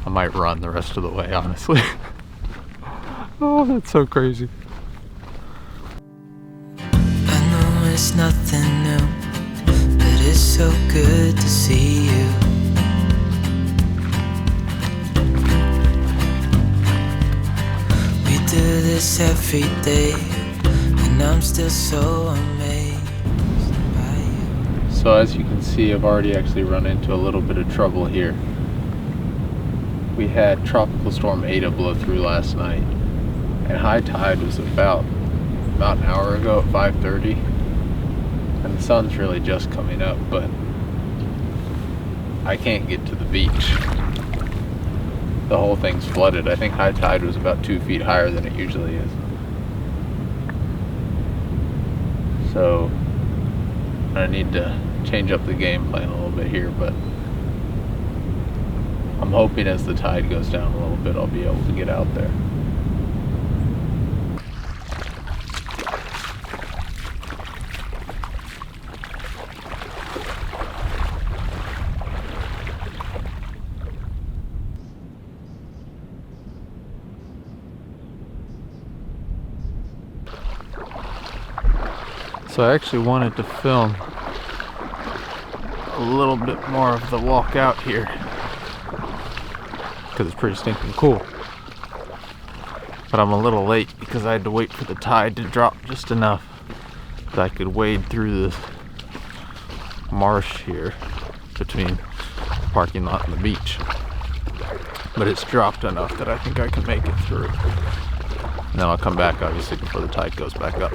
I might run the rest of the way, honestly. Oh, that's so crazy. I know it's nothing new, but it's so good to see you. We do this every day, and I'm still so amazed by you. So as you can see, I've already actually run into a little bit of trouble here. We had Tropical Storm Ada blow through last night, and high tide was about an hour ago at 5:30, and the sun's really just coming up, but I can't get to the beach. The whole thing's flooded. I think high tide was about 2 feet higher than it usually is. So I need to change up the game plan a little bit here, but I'm hoping as the tide goes down a little bit, I'll be able to get out there. So I actually wanted to film a little bit more of the walk out here because it's pretty stinking cool. But I'm a little late because I had to wait for the tide to drop just enough that I could wade through this marsh here between the parking lot and the beach. But it's dropped enough that I think I can make it through. And then I'll come back obviously before the tide goes back up.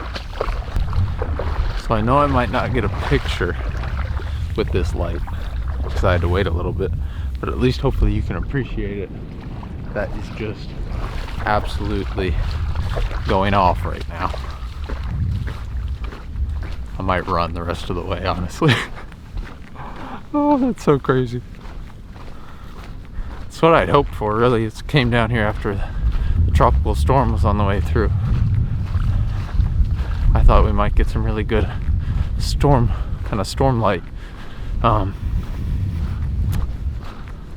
So I know I might not get a picture with this light because I had to wait a little bit, but at least hopefully you can appreciate it. That is just absolutely going off right now. I might run the rest of the way, honestly. Oh, that's so crazy. That's what I'd hoped for, really. It came down here after the tropical storm was on the way through. I thought we might get some really good storm light.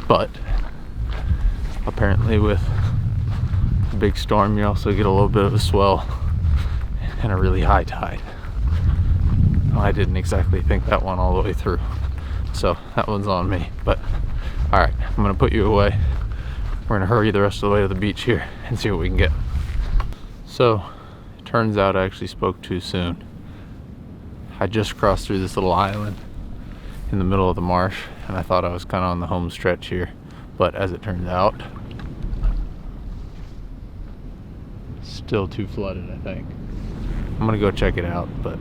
But apparently with a big storm, you also get a little bit of a swell and a really high tide. I didn't exactly think that one all the way through, so that one's on me. But all right, I'm gonna put you away. We're gonna hurry the rest of the way to the beach here and see what we can get. So turns out I actually spoke too soon. I just crossed through this little island in the middle of the marsh, and I thought I was kind of on the home stretch here, but as it turns out, still too flooded, I think. I'm gonna go check it out, but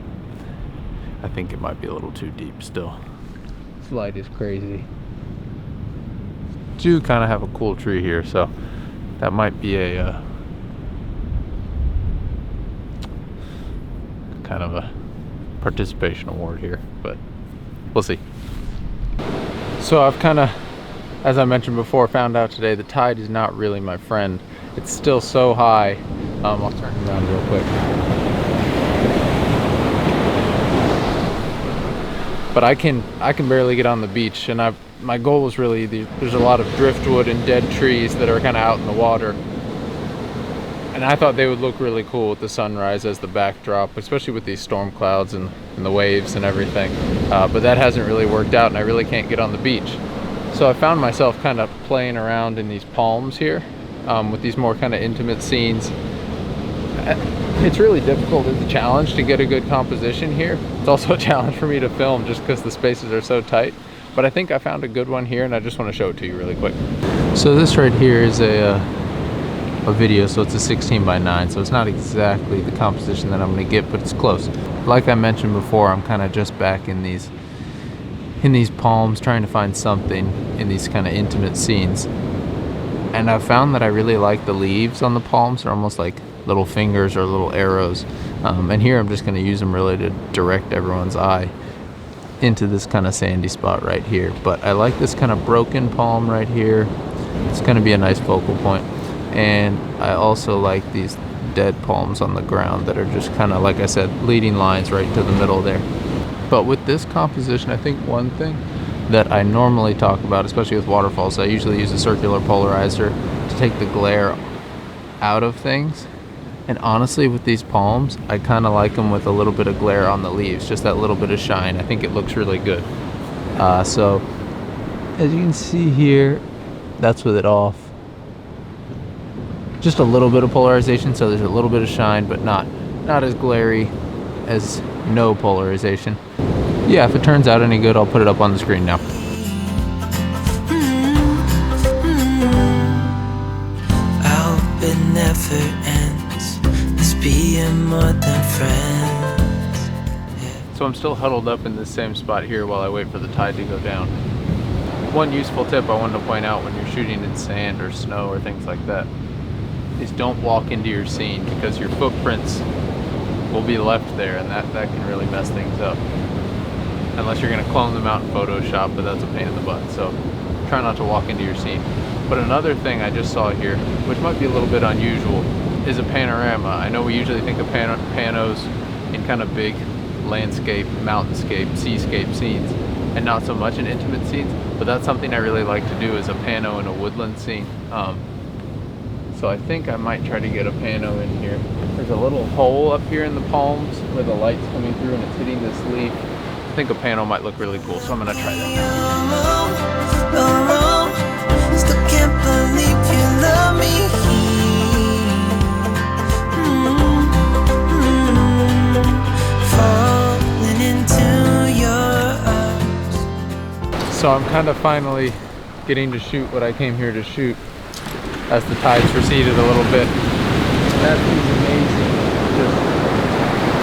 I think it might be a little too deep still. This light is crazy. Do kind of have a cool tree here, so that might be a kind of a participation award here, but we'll see. So I've kind of, as I mentioned before, found out today the tide is not really my friend. It's still so high. I'll turn it around real quick. But I can barely get on the beach, and my goal was really, there's a lot of driftwood and dead trees that are kind of out in the water. And I thought they would look really cool with the sunrise as the backdrop, especially with these storm clouds and the waves and everything. But that hasn't really worked out, and I really can't get on the beach. So I found myself kind of playing around in these palms here with these more kind of intimate scenes. It's really difficult. It's a challenge to get a good composition here. It's also a challenge for me to film just because the spaces are so tight. But I think I found a good one here, and I just want to show it to you really quick. So this right here is a video, so it's a 16:9, so it's not exactly the composition that I'm going to get, but it's close. Like I mentioned before, I'm kind of just back in these palms trying to find something in these kind of intimate scenes, and I've found that I really like the leaves on the palms. They're almost like little fingers or little arrows, and here I'm just going to use them really to direct everyone's eye into this kind of sandy spot right here. But I like this kind of broken palm right here. It's going to be a nice focal point. And I also like these dead palms on the ground that are just kind of, like I said, leading lines right to the middle there. But with this composition, I think one thing that I normally talk about, especially with waterfalls. I usually use a circular polarizer to take the glare out of things. And honestly, with these palms, I kind of like them with a little bit of glare on the leaves, just that little bit of shine. I think it looks really good. So as you can see here, that's with it off. Just a little bit of polarization, so there's a little bit of shine, but not as glary as no polarization. Yeah, if it turns out any good, I'll put it up on the screen now. I hope it never ends. This being more than friends. So I'm still huddled up in this same spot here while I wait for the tide to go down. One useful tip I wanted to point out when you're shooting in sand or snow or things like that is don't walk into your scene, because your footprints will be left there, and that can really mess things up. Unless you're going to clone them out in Photoshop, but that's a pain in the butt. So try not to walk into your scene. But another thing I just saw here, which might be a little bit unusual, is a panorama. I know we usually think of panos in kind of big landscape, mountainscape, seascape scenes, and not so much in intimate scenes, but that's something I really like to do, is a pano in a woodland scene. So I think I might try to get a pano in here. There's a little hole up here in the palms where the light's coming through and it's hitting this leaf. I think a pano might look really cool, so I'm gonna try that. Still can't believe you love me. Falling into your arms. So I'm kind of finally getting to shoot what I came here to shoot as the tides receded a little bit. That's these amazing, just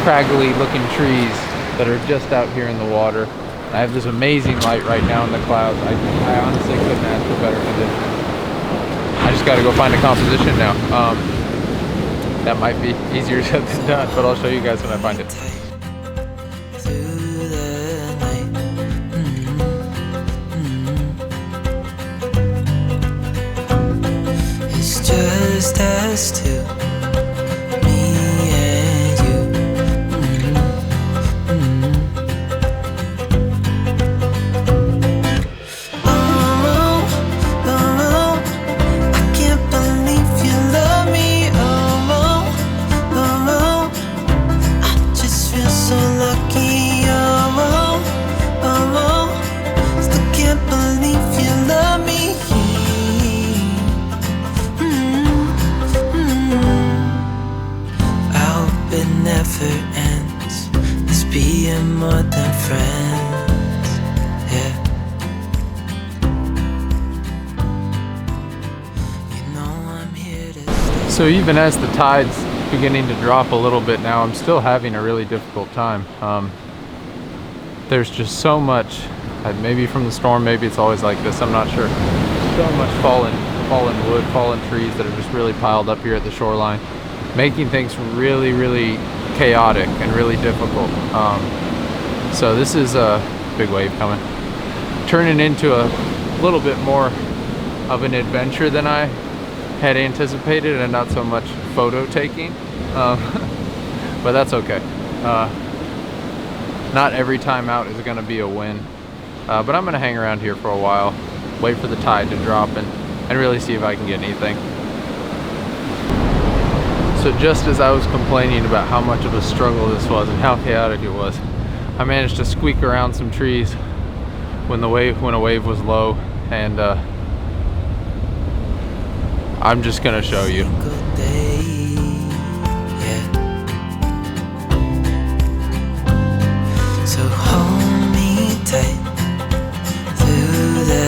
craggly looking trees that are just out here in the water. I have this amazing light right now in the clouds. I honestly couldn't ask for better conditions. I just got to go find a composition now. That might be easier said than done, but I'll show you guys when I find it. Through the night. It's just us two, me and you. I can't believe you love me. I just feel so lucky. Still can't believe you love me. I hope it never ends. This being more than friends. Yeah. You know I'm here to stay. So even as the tide's beginning to drop a little bit now, I'm still having a really difficult time. There's just so much, maybe from the storm, maybe it's always like this, I'm not sure. So much fallen wood, fallen trees that are just really piled up here at the shoreline, making things really, really chaotic and really difficult. So this is a big wave coming, turning into a little bit more of an adventure than I had anticipated, and not so much photo taking, but that's okay. Not every time out is going to be a win, but I'm going to hang around here for a while, wait for the tide to drop, and really see if I can get anything. So just as I was complaining about how much of a struggle this was and how chaotic it was, I managed to squeak around some trees when a wave was low, and I'm just gonna show you. Good day, yeah. So hold me tight through the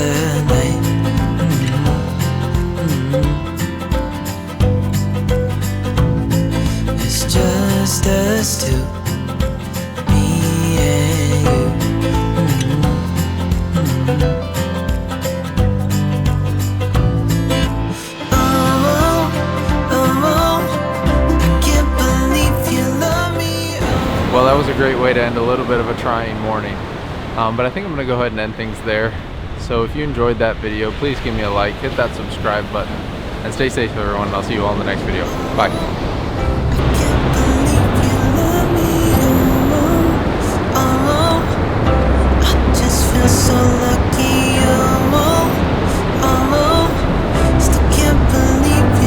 night. It's just us two, me and you. Well, that was a great way to end a little bit of a trying morning, but I think I'm gonna go ahead and end things there. So if you enjoyed that video, please give me a like, hit that subscribe button, and stay safe everyone, and I'll see you all in the next video. Bye. So